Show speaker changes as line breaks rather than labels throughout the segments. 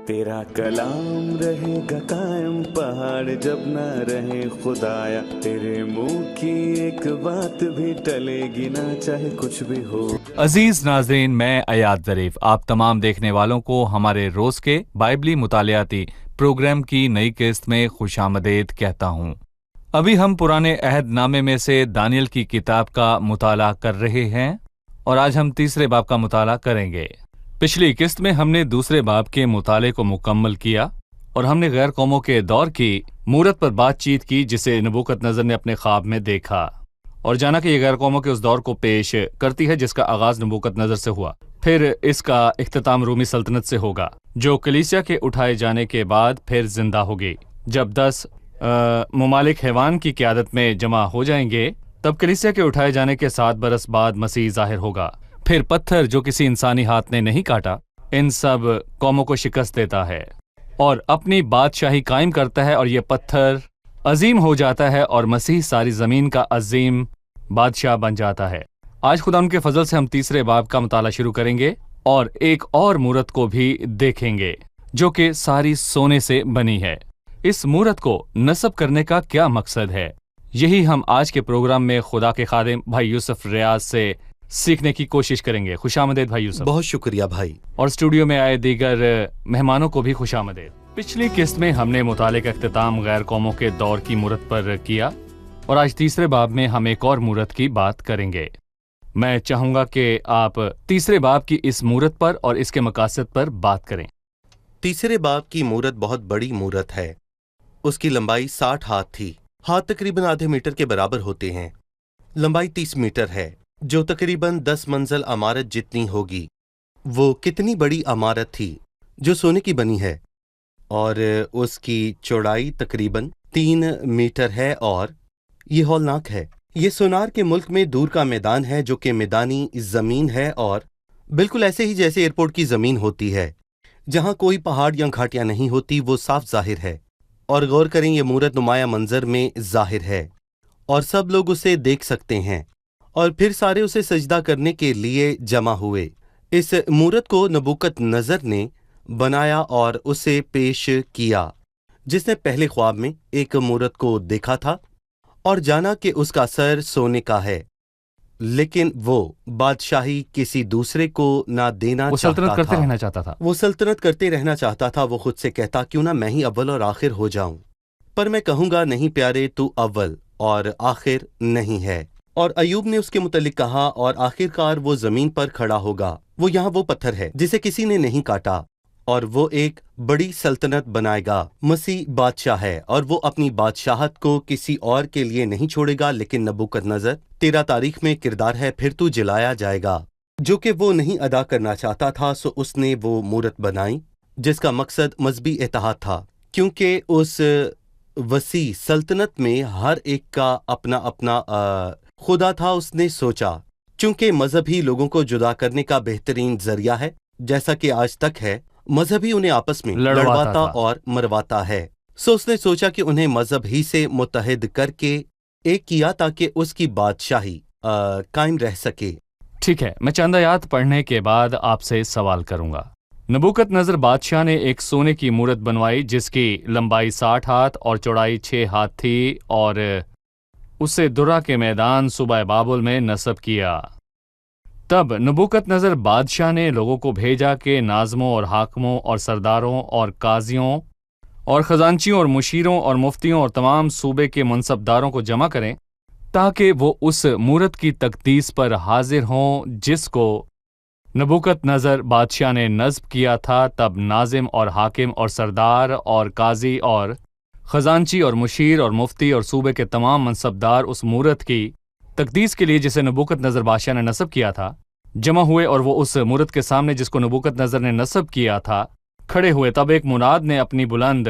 तेरा कलाम रहेगा कायम पहाड़ जब ना रहे खुदाया, तेरे मुंह की एक बात भी टलेगी ना चाहे कुछ भी हो।
अजीज नाज़रीन, मैं अयाद ज़रीफ आप तमाम देखने वालों को हमारे रोज़ के बाइबली मुतालियाती प्रोग्राम की नई किस्त में खुशामदीद कहता हूँ। अभी हम पुराने अहद नामे में से दानियल की किताब का मुताला कर रहे हैं और आज हम तीसरे बाब का मुताला करेंगे। पिछली किस्त में हमने दूसरे बाब के मुताले को मुकम्मल किया और हमने गैर कौमों के दौर की मूरत पर बातचीत की जिसे नबूकतनज़र ने अपने ख्वाब में देखा और जाना कि ये गैर कौमों के उस दौर को पेश करती है जिसका आगाज़ नबूकतनज़र से हुआ। फिर इसका इख्तिताम रूमी सल्तनत से होगा जो कलीसिया के उठाए जाने के बाद फिर जिंदा होगी। जब 10 ममालिक हैवान की क़यादत में जमा हो जाएंगे तब कलीसिया के उठाए जाने के 7 बरस बाद मसीह ज़ाहिर होगा। फिर पत्थर जो किसी इंसानी हाथ ने नहीं काटा इन सब कौमों को शिकस्त देता है और अपनी बादशाही कायम करता है और ये पत्थर अजीम हो जाता है और मसीह सारी ज़मीन का अजीम बादशाह बन जाता है। आज खुदा उनके फजल से हम तीसरे बाब का मुताला शुरू करेंगे और एक और मूरत को भी देखेंगे जो कि सारी सोने से बनी है। इस मूरत को नस्ब करने का क्या मकसद है, यही हम आज के प्रोग्राम में खुदा के खादिम भाई यूसुफ रियाज से सीखने की कोशिश करेंगे। खुशामदीद भाई यूसुफ।
बहुत शुक्रिया भाई।
और स्टूडियो में आए दीगर मेहमानों को भी खुशामदीद। पिछली किस्त में हमने मुताले का इख्तिताम गैर कौमों के दौर की मूरत पर किया और आज तीसरे बाब में हम एक और मूरत की बात करेंगे। मैं चाहूंगा कि आप तीसरे बाब की इस मूरत पर और इसके मकासद पर बात करें।
तीसरे बाब की मूरत बहुत बड़ी मूरत है। उसकी लंबाई 60 हाथ थी। हाथ तकरीबन आधे मीटर के बराबर होते हैं। लंबाई 30 मीटर है जो तकरीबन 10 मंजिल इमारत जितनी होगी। वो कितनी बड़ी इमारत थी जो सोने की बनी है और उसकी चौड़ाई तकरीबन 3 मीटर है और ये हौलनाक है। ये सोनार के मुल्क में दूर का मैदान है जो कि मैदानी ज़मीन है और बिल्कुल ऐसे ही जैसे एयरपोर्ट की ज़मीन होती है जहाँ कोई पहाड़ या घाटियाँ नहीं होती। वो साफ जाहिर है और गौर करें ये मूरत नुमाया मंजर में जाहिर है और सब लोग उसे देख सकते हैं और फिर सारे उसे सजदा करने के लिए जमा हुए। इस मूरत को नबूकतनज़र ने बनाया और उसे पेश किया जिसने पहले ख्वाब में एक मूरत को देखा था और जाना कि उसका सर सोने का है, लेकिन वो बादशाही किसी दूसरे को ना देना
वो
चाहता
सल्तनत करते
था।
रहना चाहता था।
वो सल्तनत करते रहना चाहता था। वो खुद से कहता क्यों ना मैं ही अव्वल और आखिर हो जाऊं, पर मैं कहूंगा नहीं प्यारे, तू अव्वल और आखिर नहीं है। और अयूब ने उसके मुतल्लिक कहा और आखिरकार वो जमीन पर खड़ा होगा। वो यहाँ वो पत्थर है जिसे किसी ने नहीं काटा और वो एक बड़ी सल्तनत बनाएगा। मसीह बादशाह है और वो अपनी बादशाहत को किसी और के लिए नहीं छोड़ेगा। लेकिन नबूकतनज़र तेरा तारीख में किरदार है, फिर तू जलाया जाएगा, जो कि वो नहीं अदा करना चाहता था। सो उसने वो मूरत बनाई जिसका मकसद मजहबी इत्तेहाद था, क्योंकि उस वसी सल्तनत में हर एक का अपना अपना खुदा था। उसने सोचा चूंकि मजहब ही लोगों को जुदा करने का बेहतरीन जरिया है, जैसा कि आज तक है, मजहब ही उन्हें आपस में लड़वाता और मरवाता है। सो उसने सोचा कि उन्हें मजहब ही से मुत्तहिद करके एक किया ताकि उसकी बादशाही कायम रह सके।
ठीक है, मैं चंद आयात पढ़ने के बाद आपसे सवाल करूंगा। नबूकतनज़र बादशाह ने एक सोने की मूरत बनवाई जिसकी लंबाई 60 हाथ और चौड़ाई 6 हाथ थी और उसे दुर्रा के मैदान सुबह बाबुल में नस्ब किया। तब नबूकतनज़र बादशाह ने लोगों को भेजा कि नाज़मों और हाकिमों और सरदारों और काजियों और खजांचियों और मुशीरों और मुफ्तियों और तमाम सूबे के मनसबदारों को जमा करें ताकि वो उस मूरत की तकदीस पर हाजिर हों जिसको नबूकतनज़र बादशाह ने नस्ब किया था। तब नाज़िम और हाकिम और सरदार और काजी और खजांची और मुशीर और मुफ्ती और सूबे के तमाम मनसबदार उस मूरत की तकदीस के लिए जिसे नबूकतनज़र बादशाह ने नस्ब किया था जमा हुए और वो उस मूरत के सामने जिसको नबूकतनज़र ने नस्ब किया था खड़े हुए। तब एक मुनाद ने अपनी बुलंद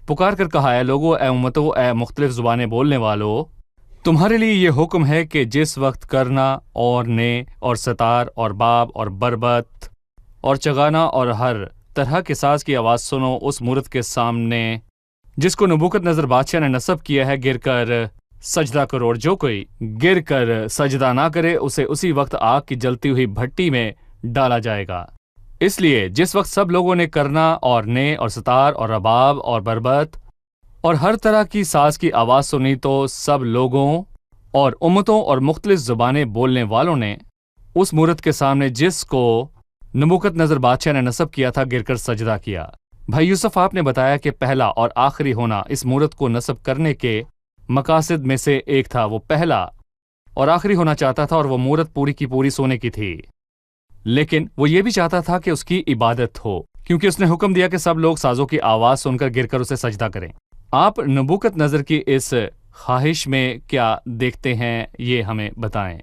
पुकार कर कहा, ए लोगो, ए उम्मतो, ए मुख्तलिफ ज़ुबानें बोलने वालों, तुम्हारे लिए ये हुक्म है कि जिस वक्त करना और ने और सतार और बाब और बरबत और चगाना और हर तरह के साज की आवाज़ सुनो उस मूरत के सामने जिसको नबूकतनज़र बादशाह ने नस्ब किया है गिर कर सजदा करो, और जो कोई गिर कर सजदा ना करे उसे उसी वक्त आग की जलती हुई भट्टी में डाला जाएगा। اس لیے جس وقت سب لوگوں نے کرنا اور نے اور ستار اور رباب اور بربت اور ہر طرح کی ساز کی آواز سنی تو سب لوگوں اور امتوں اور مختلف زبانیں بولنے والوں نے اس مورت کے سامنے جس کو نبوکت نظر بادشاہ نے نصب کیا تھا گر کر سجدہ کیا۔ بھائی یوسف، آپ نے بتایا کہ پہلا اور آخری ہونا اس مورت کو نصب کرنے کے مقاصد میں سے ایک تھا۔ وہ پہلا اور آخری ہونا چاہتا تھا اور وہ مورت پوری کی پوری سونے کی تھی، لیکن وہ یہ بھی چاہتا تھا کہ اس کی عبادت ہو، کیونکہ اس نے حکم دیا کہ سب لوگ سازوں کی آواز سن کر گر کر اسے سجدہ کریں۔ آپ نبوکت نظر کی اس خواہش میں کیا دیکھتے ہیں، یہ ہمیں بتائیں۔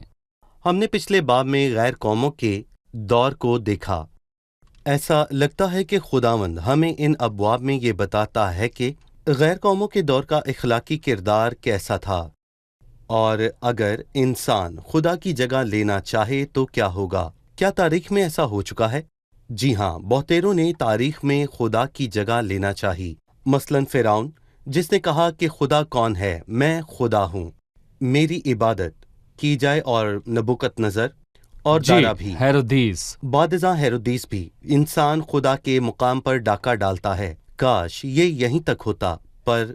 ہم نے پچھلے باب میں غیر قوموں کے دور کو دیکھا۔ ایسا لگتا ہے کہ خداوند ہمیں ان ابواب میں یہ بتاتا ہے کہ غیر قوموں کے دور کا اخلاقی کردار کیسا تھا، اور اگر انسان خدا کی جگہ لینا چاہے تو کیا ہوگا۔ کیا تاریخ میں ایسا ہو چکا ہے؟ جی ہاں، بہتیروں نے تاریخ میں خدا کی جگہ لینا چاہی۔ مثلاً فرعون، جس نے کہا کہ خدا کون ہے، میں خدا ہوں، میری عبادت کی جائے، اور نبوکت نظر اور دارا بھی،
ہیرودیس،
بعد ازاں ہیرودیس بھی۔ انسان خدا کے مقام پر ڈاکہ ڈالتا ہے۔ کاش یہ یہیں تک ہوتا، پر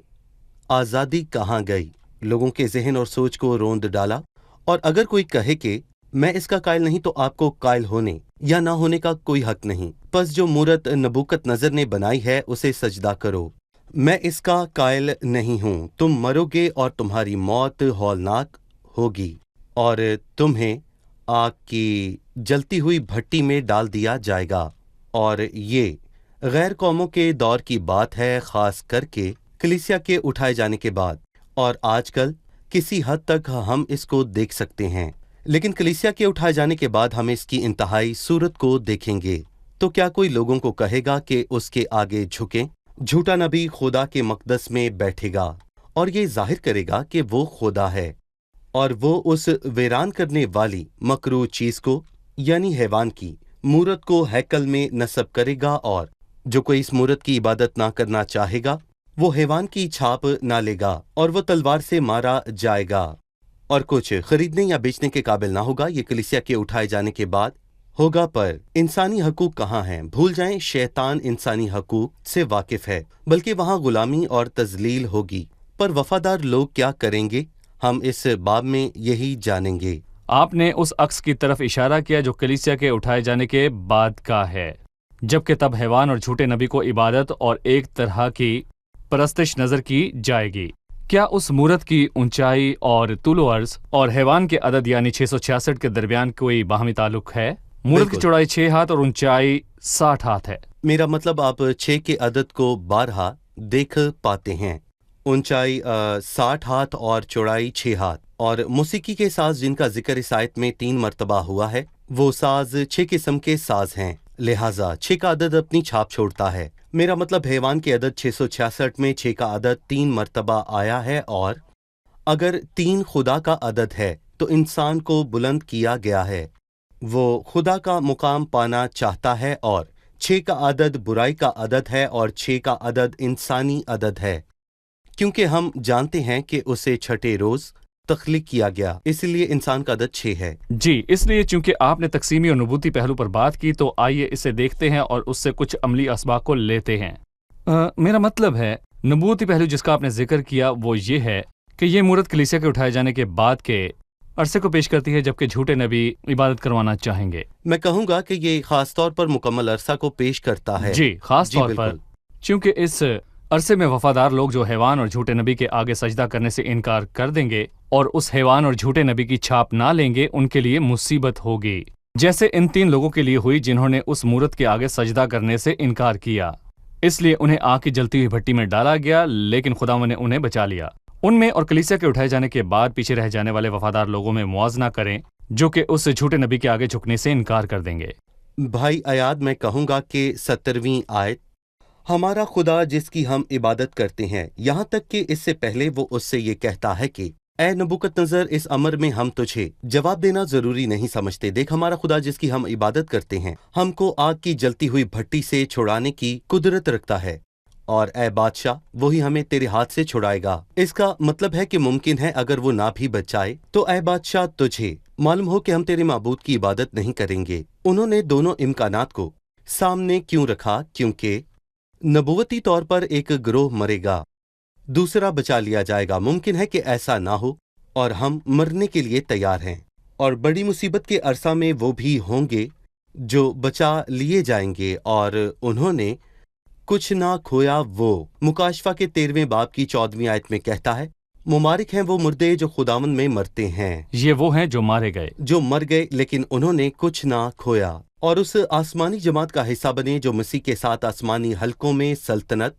آزادی کہاں گئی؟ لوگوں کے ذہن اور سوچ کو روند ڈالا۔ اور اگر کوئی کہے کہ میں اس کا قائل نہیں، تو آپ کو قائل ہونے یا نہ ہونے کا کوئی حق نہیں۔ پس جو مورت نبوکت نظر نے بنائی ہے اسے سجدہ کرو۔ میں اس کا قائل نہیں ہوں۔ تم مرو گے اور تمہاری موت ہولناک ہوگی، اور تمہیں آگ کی جلتی ہوئی بھٹی میں ڈال دیا جائے گا۔ اور یہ غیر قوموں کے دور کی بات ہے، خاص کر کے کلیسیا کے اٹھائے جانے کے بعد، اور آج کل کسی حد تک ہم اس کو دیکھ سکتے ہیں، لیکن کلیسیا کے اٹھائے جانے کے بعد ہم اس کی انتہائی صورت کو دیکھیں گے۔ تو کیا کوئی لوگوں کو کہے گا کہ اس کے آگے جھکیں؟ جھوٹا نبی خدا کے مقدس میں بیٹھے گا اور یہ ظاہر کرے گا کہ وہ خدا ہے، اور وہ اس ویران کرنے والی مکروہ چیز کو، یعنی حیوان کی مورت کو ہیکل میں نصب کرے گا، اور جو کوئی اس مورت کی عبادت نہ کرنا چاہے گا وہ حیوان کی چھاپ نہ لے گا، اور وہ تلوار سے مارا جائے گا، اور کچھ خریدنے یا بیچنے کے قابل نہ ہوگا۔ یہ کلیسیا کے اٹھائے جانے کے بعد ہوگا۔ پر انسانی حقوق کہاں ہیں؟ بھول جائیں، شیطان انسانی حقوق سے واقف ہے، بلکہ وہاں غلامی اور تذلیل ہوگی۔ پر وفادار لوگ کیا کریں گے؟ ہم اس باب میں یہی جانیں گے۔
آپ نے اس عکس کی طرف اشارہ کیا جو کلیسیا کے اٹھائے جانے کے بعد کا ہے، جبکہ تب حیوان اور جھوٹے نبی کو عبادت اور ایک طرح کی پرستش نظر کی جائے گی۔ کیا اس مورت کی اونچائی اور طول و عرض اور حیوان کے عدد یعنی 666 کے درمیان کوئی باہمی تعلق ہے؟ مورت کی چوڑائی 6 ہاتھ اور اونچائی 60 ہاتھ ہے۔
میرا مطلب آپ 6 کے عدد کو بارہا دیکھ پاتے ہیں۔ اونچائی 60 ہاتھ اور چوڑائی 6 ہاتھ، اور موسیقی کے ساز جن کا ذکر اس آیت میں 3 مرتبہ ہوا ہے، وہ ساز 6 قسم کے ساز ہیں، لہٰذا 6 کا عدد اپنی چھاپ چھوڑتا ہے۔ میرا مطلب حیوان کے عدد 666 میں 6 کا عدد 3 مرتبہ آیا ہے، اور اگر 3 خدا کا عدد ہے تو انسان کو بلند کیا گیا ہے، وہ خدا کا مقام پانا چاہتا ہے، اور 6 کا عدد برائی کا عدد ہے، اور 6 کا عدد انسانی عدد ہے، کیونکہ ہم جانتے ہیں کہ اسے چھٹے روز تخلیق کیا گیا، اس لیے انسان کا عدد 6 ہے۔
جی، اس لیے چونکہ آپ نے تقسیمی اور نبوتی پہلو پر بات کی تو آئیے اسے دیکھتے ہیں اور اس سے کچھ عملی اسباق کو لیتے ہیں۔ میرا مطلب ہے نبوتی پہلو جس کا آپ نے ذکر کیا وہ یہ ہے کہ یہ مورت کلیسیا کے اٹھائے جانے کے بعد کے عرصے کو پیش کرتی ہے، جبکہ جھوٹے نبی عبادت کروانا چاہیں گے۔
میں کہوں گا کہ یہ خاص طور پر مکمل عرصہ کو پیش کرتا ہے۔
جی، خاص طور پر چونکہ اس عرصے میں وفادار لوگ جو حیوان اور جھوٹے نبی کے آگے سجدہ کرنے سے انکار کر دیں گے اور اس حیوان اور جھوٹے نبی کی چھاپ نہ لیں گے، ان کے لیے مصیبت ہوگی، جیسے ان 3 لوگوں کے لیے ہوئی جنہوں نے اس مورت کے آگے سجدہ کرنے سے انکار کیا۔ اس لیے انہیں آگ کی جلتی ہوئی بھٹی میں ڈالا گیا، لیکن خداوند نے انہیں بچا لیا۔ ان میں اور کلیسیا کے اٹھائے جانے کے بعد پیچھے رہ جانے والے وفادار لوگوں میں موازنہ کریں جو کہ اس جھوٹے نبی کے آگے جھکنے سے انکار کر دیں گے۔
بھائی ایاد، میں کہوں گا کہ 17ویں آیت، ہمارا خدا جس کی ہم عبادت کرتے ہیں، یہاں تک کہ اس سے پہلے وہ اس سے یہ کہتا ہے کہ اے نبوکت نظر، اس امر میں ہم تجھے جواب دینا ضروری نہیں سمجھتے۔ دیکھ، ہمارا خدا جس کی ہم عبادت کرتے ہیں ہم کو آگ کی جلتی ہوئی بھٹی سے چھڑانے کی قدرت رکھتا ہے، اور اے بادشاہ، وہی ہمیں تیرے ہاتھ سے چھڑائے گا۔ اس کا مطلب ہے کہ ممکن ہے اگر وہ نہ بھی بچائے تو اے بادشاہ، تجھے معلوم ہو کہ ہم تیرے معبود کی عبادت نہیں کریں گے۔ انہوں نے دونوں امکانات کو सामने क्यों रखा? क्योंकि नबूवती तौर पर एक गिरोह मरेगा, दूसरा बचा लिया जाएगा। मुमकिन है कि ऐसा ना हो और हम मरने के लिए तैयार हैं, और बड़ी मुसीबत के अरसा में वो भी होंगे जो बचा लिए जाएंगे और उन्होंने कुछ ना खोया। वो मुकाशफा के 13वें बाब की 14वीं आयत में कहता है, मुबारक हैं वो मुर्दे जो खुदावंद में मरते हैं।
ये वो हैं जो मारे गए,
जो मर गए लेकिन उन्होंने कुछ ना खोया, और उस आसमानी जमात का हिस्सा बने जो मसीह के साथ आसमानी हलकों में सल्तनत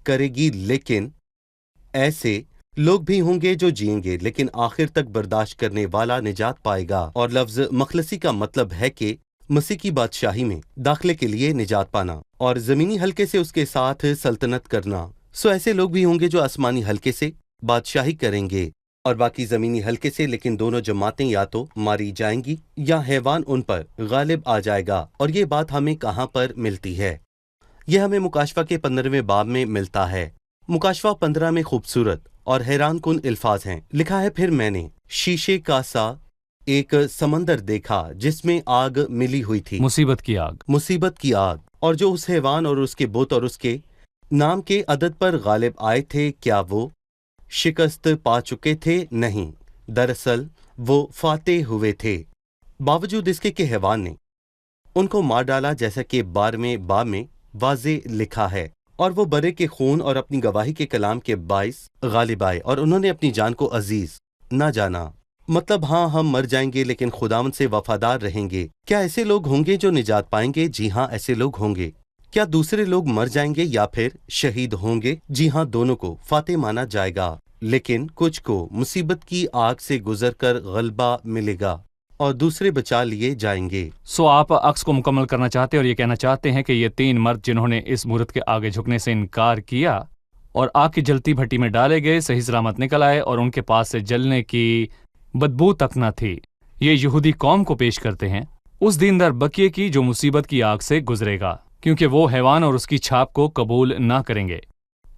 करेगी। लेकिन ऐसे लोग भी होंगे जो जिएंगे, लेकिन आखिर तक बर्दाश्त करने वाला निजात पाएगा। और लफ्ज मखलसी का मतलब है कि मसीह की बादशाही में दाखिले के लिए निजात पाना और जमीनी हल्के से उसके साथ सल्तनत करना। सो ऐसे लोग भी होंगे जो आसमानी हल्के से बादशाही करेंगे और बाकी जमीनी हल्के से, लेकिन दोनों जमातें या तो मारी जाएंगी या हैवान उन पर गालिब आ जाएगा। और ये बात हमें कहाँ पर मिलती है? यह हमें मुकाशफा के 15वें बाब में मिलता है। मुकाशफा 15 में खूबसूरत और हैरान कुन अल्फाज हैं। लिखा है, फिर मैंने शीशे का सा एक समंदर देखा जिसमें आग मिली हुई थी,
मुसीबत की आग,
मुसीबत की आग, और जो उस हैवान और उसके बुत और उसके नाम के अदद पर गालिब आए थे, क्या वो शिकस्त पा चुके थे? नहीं, दरअसल वो फातेह हुए थे, बावजूद इसके कि हैवान ने उनको मार डाला, जैसा कि 12वें बाब में वाज़े लिखा है। और वो बरे के खून और अपनी गवाही के कलाम के बाइस गालिब आए और उन्होंने अपनी जान को अजीज ना जाना। मतलब हाँ, हम मर जाएंगे लेकिन खुदावंद से वफादार रहेंगे। क्या ऐसे लोग होंगे जो निजात पाएंगे? जी हाँ, ऐसे लोग होंगे। क्या दूसरे लोग मर जाएंगे या फिर शहीद होंगे? जी हाँ, दोनों को फातेह माना जाएगा, लेकिन कुछ को मुसीबत की आग से गुजरकर गलबा मिलेगा और दूसरे बचा लिए जाएंगे।
सो आप अक्स को मुकम्मल करना चाहते हैं और ये कहना चाहते हैं कि ये 3 मर्द जिन्होंने इस मूरत के आगे झुकने से इनकार किया और आग की जलती भट्टी में डाले गए, सही सलामत निकल आए और उनके पास से जलने की बदबू तक न थी। ये यहूदी कौम को पेश करते हैं उस दीनदार बकिए की जो मुसीबत की आग से गुजरेगा, क्योंकि वो हैवान और उसकी छाप को कबूल ना करेंगे।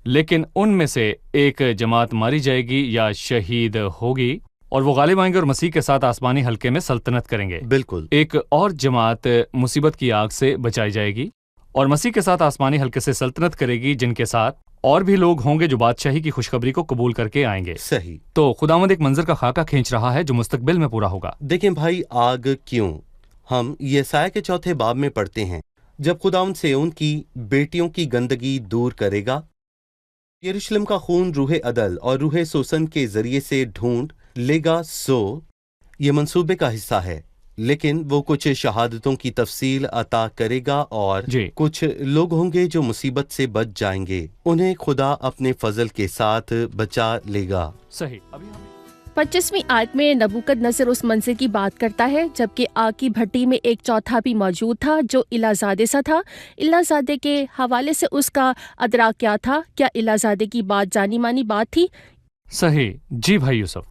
लेकिन उनमें से एक जमात मारी जाएगी या शहीद होगी और वो गालिब आएंगे और मसीह के साथ आसमानी हल्के में सल्तनत करेंगे।
बिल्कुल।
एक और जमात मुसीबत की आग से बचाई जाएगी और मसीह के साथ आसमानी हल्के से सल्तनत करेगी, जिनके साथ और भी लोग होंगे जो बादशाही की खुशखबरी को कबूल करके आएंगे।
सही।
तो खुदावंद एक मंजर का खाका खींच रहा है जो मुस्तकबिल में पूरा होगा।
देखें भाई, आग क्यों? हम यसाया के 4थे बाब में पढ़ते हैं, जब खुदावंद सिय्योन की बेटियों की गंदगी दूर करेगा, यरूशलेम का खून रूहे अदल और रूहे सोसन के जरिए से ढूंढ लेगा। सो ये मंसूबे का हिस्सा है, लेकिन वो कुछ शहादतों की तफसील अता करेगा और कुछ लोग होंगे जो मुसीबत से बच जाएंगे, उन्हें खुदा अपने फजल के साथ बचा लेगा।
सही।
25वीं आयत में नबूकदनजर उस मंजर की बात करता है जबकि आग की भट्टी में एक चौथा भी मौजूद था जो इलाजादे सा था। इलाजादे के हवाले से उसका अदराक क्या था? क्या इलाजादे की बात जानी मानी बात थी?
सही। जी भाई यूसुफ।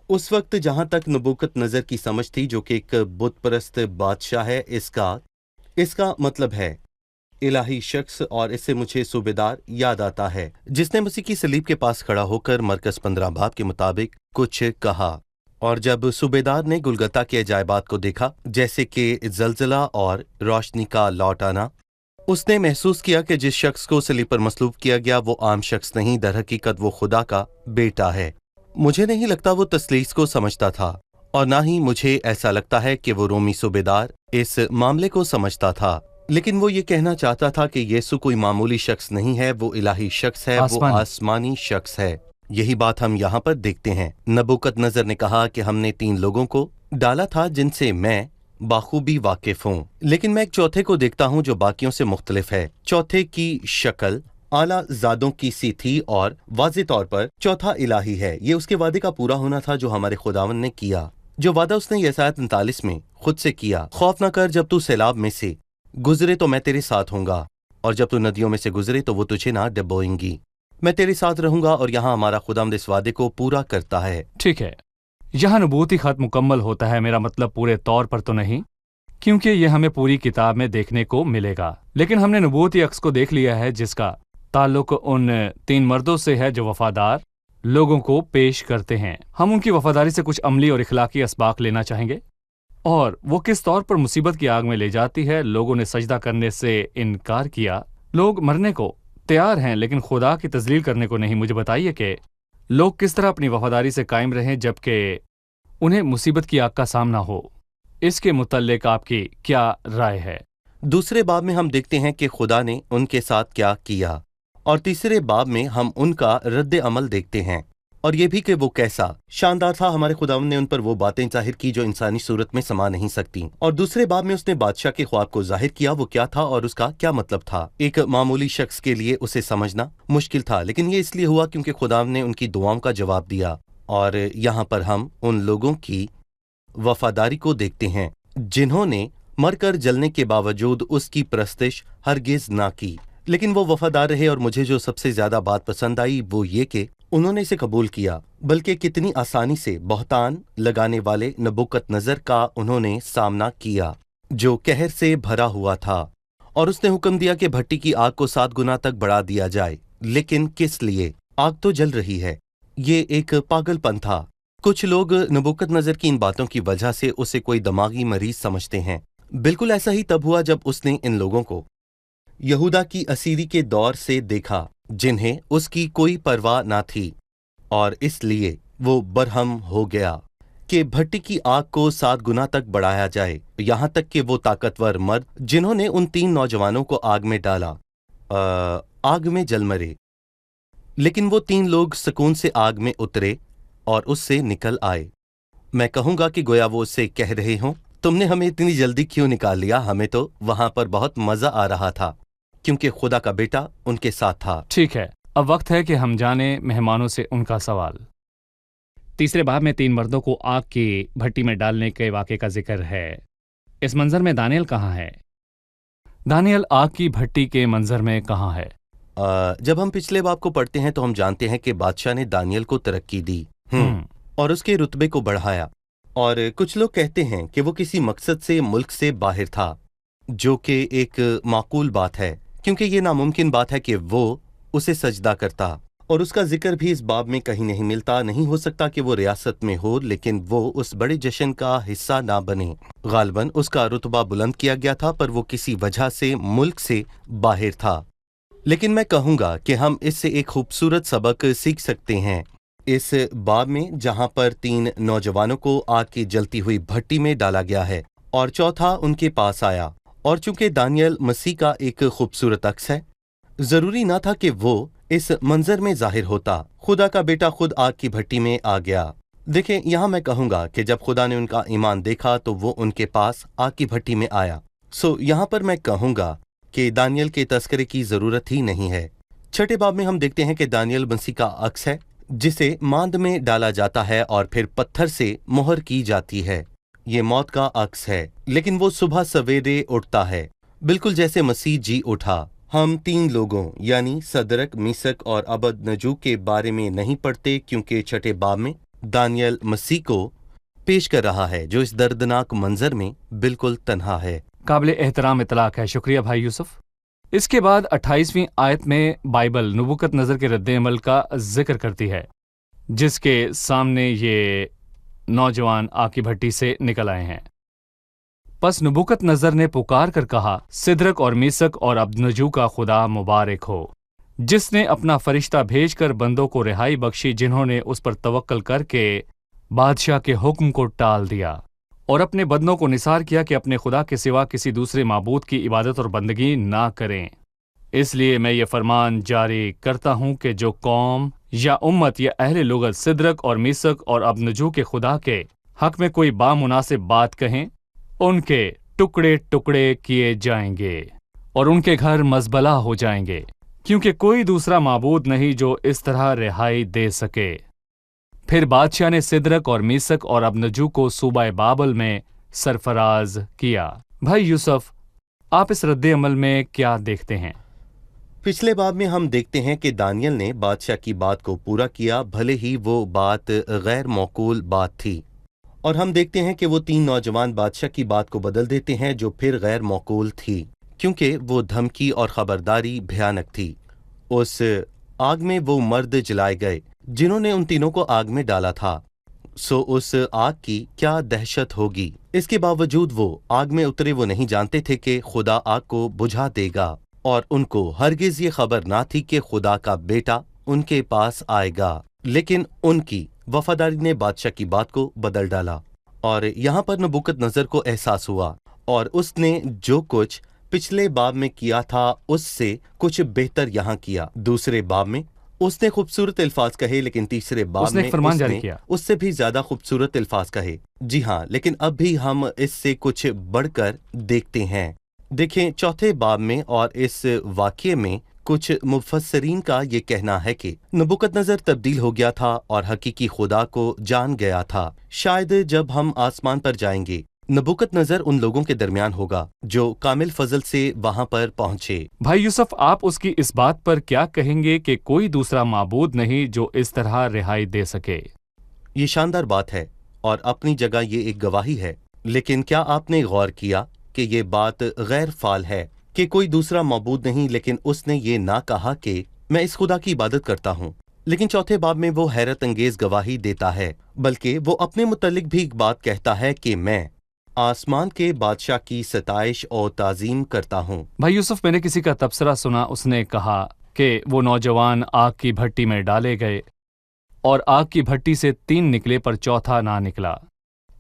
उस वक्त जहां तक नबूकदनजर की समझ थी, जो कि एक बुत परस्त बादशाह है, इसका मतलब है इलाही शख्स, और इससे मुझे सूबेदार याद आता है जिसने मसीह की सलीब के पास खड़ा होकर मरकस 15 बाब के मुताबिक कुछ कहा। और जब सूबेदार ने गुलगता के अजायबात को देखा, जैसे कि जलजला और रोशनी का लौट आना, उसने महसूस किया कि जिस शख्स को सलीब पर मसलूब किया गया वो आम शख्स नहीं, दर हकीकत वो खुदा का बेटा है। मुझे नहीं लगता वो तस्लीस को समझता था, और ना ही मुझे ऐसा लगता है कि वो रोमी सूबेदार इस मामले को समझता था, लेकिन वो ये कहना चाहता था कि यीशु कोई मामूली शख्स नहीं है, वो इलाही शख्स है, वो आसमानी शख्स है। यही बात हम यहाँ पर देखते हैं। नबूकदनजर ने कहा कि हमने 3 लोगों को डाला था जिनसे मैं बाखूबी वाकिफ हूँ, लेकिन मैं एक चौथे को देखता हूँ जो बाकियों से मुख्तलिफ है। चौथे की शक्ल आला ज़ादों की सी थी और वाज़े तौर पर चौथा इलाही है। ये उसके वादे का पूरा होना था जो हमारे खुदावंद ने किया, जो वादा उसने यसाया 43 में खुद से किया। खौफ न कर, जब तू सैलाब में से गुजरे तो मैं तेरे साथ हूँगा, और जब तू नदियों में से गुजरे तो वो तुझे ना डुबोएंगी। मैं तेरे साथ रहूंगा। और यहाँ हमारा खुदावंद इस वादे को पूरा करता है।
ठीक है, यहाँ नबूती खत मुकम्मल होता है, मेरा मतलब पूरे तौर पर तो नहीं, क्योंकि ये हमें पूरी किताब में देखने को मिलेगा, लेकिन हमने नबूती अक्स को देख लिया है जिसका ताल्लुक उन 3 मर्दों से है जो वफादार लोगों को पेश करते हैं। हम उनकी वफादारी से कुछ अमली और इखलाकी असबाक लेना चाहेंगे और वो किस तौर पर मुसीबत की आग में ले जाती है। लोगों ने सजदा करने से इनकार किया, लोग मरने को तैयार हैं लेकिन खुदा की तजलील करने को नहीं। मुझे बताइए कि लोग किस तरह अपनी वफादारी से कायम रहें जबकि उन्हें मुसीबत की आग का सामना हो। इसके मुतल्लिक आपकी क्या राय है?
दूसरे बाब में हम देखते हैं कि खुदा ने उनके साथ क्या किया, और तीसरे बाब में हम उनका रद्द अमल देखते हैं, और ये भी कि वो कैसा शानदार था। हमारे खुदावंद ने उन पर वो बातें जाहिर की जो इंसानी सूरत में समा नहीं सकती। और दूसरे बाब में उसने बादशाह के ख्वाब को जाहिर किया, वो क्या था और उसका क्या मतलब था। एक मामूली शख्स के लिए उसे समझना मुश्किल था, लेकिन ये इसलिए हुआ क्योंकि खुदावंद ने उनकी दुआओं का जवाब दिया। और यहाँ पर हम उन लोगों की वफादारी को देखते हैं जिन्होंने मरकर जलने के बावजूद उसकी प्रस्तिश हरगिज ना की, लेकिन वो वफादार रहे। और मुझे जो सबसे ज्यादा बात पसंद आई वो ये कि उन्होंने इसे कबूल किया, बल्कि कितनी आसानी से बहतान लगाने वाले नबूकतनजर का उन्होंने सामना किया जो कहर से भरा हुआ था। और उसने हुक्म दिया कि भट्टी की आग को 7 गुना तक बढ़ा दिया जाए। लेकिन किस लिए? आग तो जल रही है। ये एक पागलपन था। कुछ लोग नबूकतनजर की इन बातों की वजह से उसे कोई दिमागी मरीज समझते हैं। बिल्कुल ऐसा ही तब हुआ जब उसने इन लोगों को यहूदा की असीरी के दौर से देखा जिन्हें उसकी कोई परवाह ना थी, और इसलिए वो बरहम हो गया कि भट्टी की आग को 7 गुना तक बढ़ाया जाए, यहाँ तक कि वो ताकतवर मर्द जिन्होंने उन 3 नौजवानों को आग में डाला आग में जल मरे। लेकिन वो 3 लोग सुकून से आग में उतरे और उससे निकल आए। मैं कहूँगा कि गोया वो उससे कह रहे हों, तुमने हमें इतनी जल्दी क्यों निकाल लिया? हमें तो वहां पर बहुत मजा आ रहा था क्योंकि खुदा का बेटा उनके साथ था।
ठीक है, अब वक्त है कि हम जाने मेहमानों से उनका सवाल। तीसरे बाब में 3 मर्दों को आग की भट्टी में डालने के वाक़े का जिक्र है। इस मंजर में दानियल कहाँ है? दानियल आग की भट्टी के मंजर में कहाँ है?
जब हम पिछले बाब को पढ़ते हैं तो हम जानते हैं कि बादशाह ने दानियल को तरक्की दी और उसके रुतबे को बढ़ाया। और कुछ लोग कहते हैं कि वो किसी मकसद से मुल्क से बाहर था, जो कि एक माकूल बात है क्योंकि ये नामुमकिन बात है कि वो उसे सजदा करता, और उसका जिक्र भी इस बाब में कहीं नहीं मिलता। नहीं हो सकता कि वो रियासत में हो लेकिन वो उस बड़े जश्न का हिस्सा ना बने। गालबन उसका रुतबा बुलंद किया गया था पर वो किसी वजह से मुल्क से बाहर था। लेकिन मैं कहूँगा कि हम इससे एक खूबसूरत सबक सीख सकते हैं इस बाब में, जहाँ पर 3 नौजवानों को आग की जलती हुई भट्टी में डाला गया है और चौथा उनके पास आया। और चूंकि दानियल मसीह का एक खूबसूरत अक्स है, जरूरी ना था कि वो इस मंजर में जाहिर होता। खुदा का बेटा खुद आग की भट्टी में आ गया। देखें, यहाँ मैं कहूँगा कि जब खुदा ने उनका ईमान देखा तो वो उनके पास आग की भट्टी में आया। यहाँ पर मैं कहूँगा कि दानियल के तस्करे की जरूरत ही नहीं है। छठे बाब में हम देखते हैं कि दानियल मसीह का अक्स है जिसे मांद में डाला जाता है और फिर पत्थर से मोहर की जाती है। ये मौत का अक्स है, लेकिन वो सुबह सवेरे उठता है बिल्कुल जैसे मसीह जी उठा। हम 3 लोगों यानी सदरक, मीसक और अबदनजू के बारे में नहीं पढ़ते क्योंकि छठे बाब में दानियल मसीह को पेश कर रहा है जो इस दर्दनाक मंजर में बिल्कुल तन्हा है।
काबिल एहतराम इतलाक है। शुक्रिया भाई यूसुफ। इसके बाद 28वीं आयत में बाइबल नबूकतनजर के रद्द-ए-अमल का जिक्र करती है जिसके सामने ये नौजवान आग की भट्टी से निकल आए हैं। पस नबूकतनजर ने पुकार कर कहा, सिदरक और मीसक और अबदनजू का खुदा मुबारक हो, जिसने अपना फरिश्ता भेजकर बंदों को रिहाई बख्शी जिन्होंने उस पर तवक्कल करके बादशाह के हुक्म को टाल दिया और अपने बंदों को निसार किया कि अपने खुदा के सिवा किसी दूसरे माबूद की इबादत और बंदगी ना करें। इसलिए मैं ये फरमान जारी करता हूँ कि जो कौम या उम्मत या अहले लुगत सिदरक और मीसक और अबदनजू के खुदा के हक में कोई बामुनासिब बात कहें, उनके टुकड़े टुकड़े किए जाएंगे और उनके घर मजबला हो जाएंगे, क्योंकि कोई दूसरा माबूद नहीं जो इस तरह रिहाई दे सके। फिर बादशाह ने सिदरक और मीसक और अबदनजू को सूबा बाबल में सरफराज किया। भाई यूसुफ, आप इस रद्द अमल में क्या देखते हैं?
पिछले बाब में हम देखते हैं कि दानियल ने बादशाह की बात को पूरा किया, भले ही वो बात गैर मौकूल बात थी। और हम देखते हैं कि वो 3 नौजवान बादशाह की बात को बदल देते हैं जो फिर गैर मौकूल थी, क्योंकि वो धमकी और खबरदारी भयानक थी। उस आग में वो मर्द जलाए गए जिन्होंने उन तीनों को आग में डाला था। सो उस आग की क्या दहशत होगी। इसके बावजूद वो आग में उतरे। वो नहीं जानते थे कि खुदा आग को बुझा देगा, और उनको हरगिज ये खबर ना थी कि खुदा का बेटा उनके पास आएगा। लेकिन उनकी वफादारी ने बादशाह की बात को बदल डाला, और यहाँ पर नबूकदनजर को एहसास हुआ, और उसने जो कुछ पिछले बाब में किया था उससे कुछ बेहतर यहाँ किया। दूसरे बाब में उसने खूबसूरत अल्फाज कहे, लेकिन तीसरे बाब
उसने
में
एक फरमान जारी किया।
उससे भी ज्यादा खूबसूरत अल्फाज कहे। जी हाँ, लेकिन अब भी हम इससे कुछ बढ़कर देखते हैं। देखें चौथे बाब में और इस वाक्य में कुछ मुफस्सरीन का ये कहना है कि नबूकदनजर तब्दील हो गया था और हकीकी खुदा को जान गया था। शायद जब हम आसमान पर जाएंगे, नबूकदनजर उन लोगों के दरमियान होगा जो कामिल फजल से वहां पर पहुंचे।
भाई यूसुफ, आप उसकी इस बात पर क्या कहेंगे कि कोई दूसरा माबूद नहीं जो इस तरह रिहाई दे सके?
ये शानदार बात है और अपनी जगह ये एक गवाही है। लेकिन क्या आपने गौर किया कि ये बात गैर फाल है कि कोई दूसरा माबूद नहीं, लेकिन उसने ये ना कहा कि मैं इस खुदा की इबादत करता हूँ। लेकिन चौथे बाब में वो हैरत अंगेज गवाही देता है, बल्कि वो अपने मुतल्लिक भी एक बात कहता है कि मैं आसमान के बादशाह की सताइश और ताजीम करता हूँ।
भाई यूसुफ, मैंने किसी का तबसरा सुना, उसने कहा कि वो नौजवान आग की भट्टी में डाले गए और आग की भट्टी से 3 निकले पर चौथा ना निकला।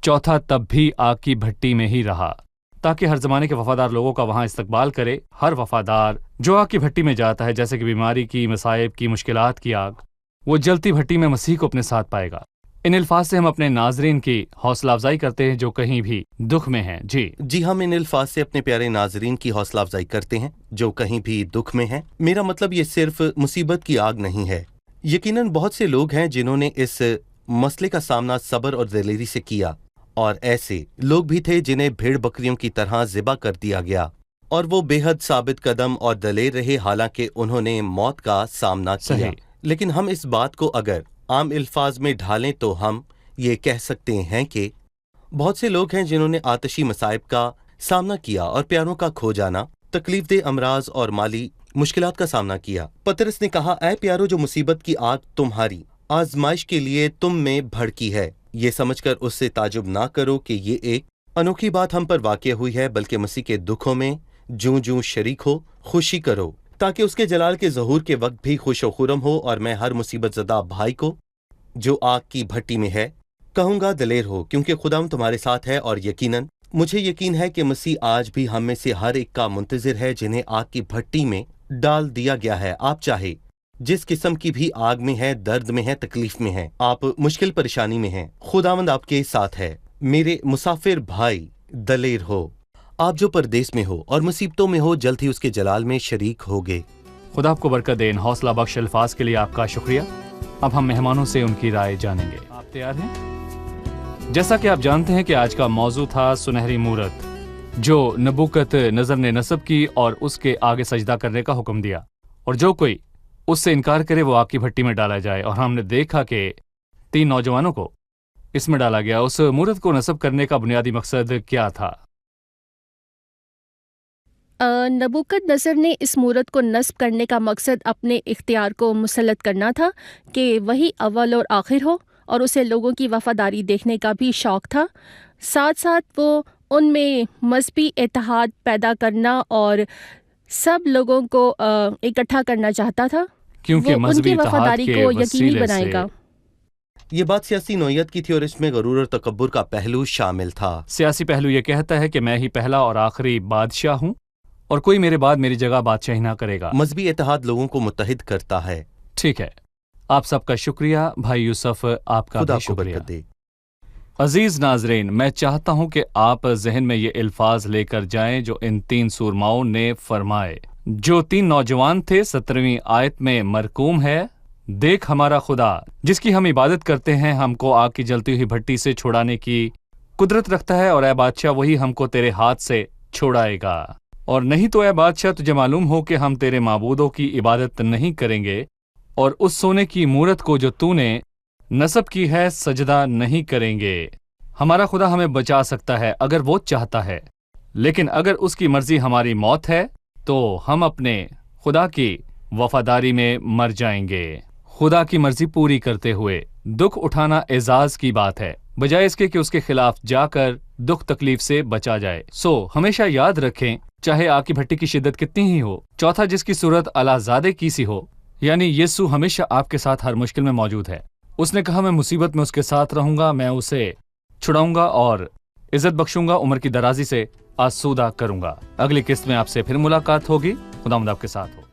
चौथा तब भी आग की भट्टी में ही रहा, ताकि हर जमाने के वफादार लोगों का वहां इस्तकबाल करे। हर वफादार जो आग की भट्टी में जाता है, जैसे कि बीमारी की, मसाइब की, मुश्किलात की आग, वो जलती भट्टी में मसीह को अपने साथ पाएगा। इन अल्फाज से हम अपने नाजरीन की हौसला अफजाई करते हैं जो कहीं भी दुख में हैं। जी,
हम इन अल्फाज से अपने प्यारे नाजरीन की हौसला अफजाई करते हैं जो कहीं भी दुख में हैं। मेरा मतलब ये सिर्फ मुसीबत की आग नहीं है। यकीनन बहुत से लोग हैं जिन्होंने इस मसले का सामना सब्र और दिलेरी से किया, और ऐसे लोग भी थे जिन्हें भेड़ बकरियों की तरह ज़िबा कर दिया गया, और वो बेहद साबित कदम और दलेर रहे, हालांकि उन्होंने मौत का सामना किया। लेकिन हम इस बात को अगर आम अल्फाज में ढालें तो हम ये कह सकते हैं कि बहुत से लोग हैं जिन्होंने आतशी मसाइब का सामना किया और प्यारों का खो जाना, तकलीफदेह अमराज और माली मुश्किलात का सामना किया। पतरस ने कहा, ऐ प्यारो, जो मुसीबत की आग तुम्हारी आजमाइश के लिए तुम में भड़की है, ये समझकर उससे ताजुब ना करो कि ये एक अनोखी बात हम पर वाक़या हुई है, बल्कि मसीह के दुखों में जूं जूं शरीक हो, खुशी करो, ताकि उसके जलाल के ज़हूर के वक्त भी खुश व खुरम हो। और मैं हर मुसीबत ज़दा भाई को जो आग की भट्टी में है कहूँगा, दलेर हो, क्योंकि खुदावंद तुम्हारे साथ है। और यकीनन मुझे यकीन है कि मसीह आज भी हम में से हर एक का मुंतज़िर है जिन्हें आग की भट्टी में डाल दिया गया है। आप चाहे जिस किस्म की भी आग में है, दर्द में है, तकलीफ में है, आप मुश्किल परेशानी में हैं, खुदावंद आपके साथ है। मेरे मुसाफिर भाई, दलेर हो। आप जो परदेश में हो और मुसीबतों में हो, जल्द ही उसके जलाल में शरीक होगे।
खुदा आपको बरकत दे। इन हौसला बख्श अल्फाज के लिए आपका शुक्रिया। अब हम मेहमानों से उनकी राय जानेंगे। आप तैयार हैं? जैसा कि आप जानते हैं कि आज का मौजू था सुनहरी मूरत, जो नबूकदनजर ने नस्ब की और उसके आगे सजदा करने का हुक्म दिया, और जो कोई उससे इनकार करे वो आग की भट्टी में डाला जाए। और हमने देखा कि 3 नौजवानों को इसमें डाला गया। उस मूरत को नस्ब करने का बुनियादी मकसद क्या था?
नबूकदनजर ने इस मूरत को नस्ब करने का मकसद अपने इख्तियार को मुसल्लत करना था कि वही अव्वल और आखिर हो, और उसे लोगों की वफादारी देखने का भी शौक़ था। साथ साथ वो उनमें मजहबी इत्तेहाद पैदा करना और सब लोगों को इकट्ठा करना चाहता था,
क्योंकि
वो उनकी वफादारी को यकीनी बनाएगा।
ये बात सियासी नौयत की थी और इसमें गरूर और तकब्बुर का पहलू शामिल था।
सियासी पहलू ये कहता है कि मैं ही पहला और आखिरी बादशाह हूँ और कोई मेरे बाद मेरी जगह बादशाही ना करेगा।
मजहबी इत्तेहाद लोगों को मुत्तहिद करता है।
ठीक है, आप सबका शुक्रिया। भाई यूसुफ, आपका भी शुक्रिया। अजीज नाजरीन, मैं चाहता हूं कि आप जहन में ये अल्फाज लेकर जाएं जो इन 3 सूरमाओं ने फरमाए। जो 3 नौजवान थे, 17वीं आयत में मरकूम है, देख हमारा खुदा जिसकी हम इबादत करते हैं हमको आग की जलती हुई भट्टी से छुड़ाने की कुदरत रखता है, और ऐ बादशाह वही हमको तेरे हाथ से छुड़ाएगा। और नहीं तो ऐ बादशाह, तुझे मालूम हो कि हम तेरे माबूदों की इबादत नहीं करेंगे और उस सोने की मूरत को जो तूने नस्ब की है सजदा नहीं करेंगे। हमारा खुदा हमें बचा सकता है अगर वो चाहता है, लेकिन अगर उसकी मर्जी हमारी मौत है तो हम अपने खुदा की वफादारी में मर जाएंगे। खुदा की मर्जी पूरी करते हुए दुख उठाना एजाज की बात है, बजाय इसके कि उसके खिलाफ जाकर दुख तकलीफ से बचा जाए। सो हमेशा याद रखें, चाहे आग की भट्टी की शिद्दत कितनी ही हो। चौथा, जिसकी सूरत अलाज़ादे की सी हो, यानी यीशु हमेशा आपके साथ हर मुश्किल में मौजूद है। उसने कहा, मैं मुसीबत में उसके साथ रहूंगा, मैं उसे छुड़ाऊंगा और इज्जत बख्शूंगा, उम्र की दराजी से आसूदा करूंगा। अगली किस्त में आपसे फिर मुलाकात होगी। खुदावंद आपके साथ हो।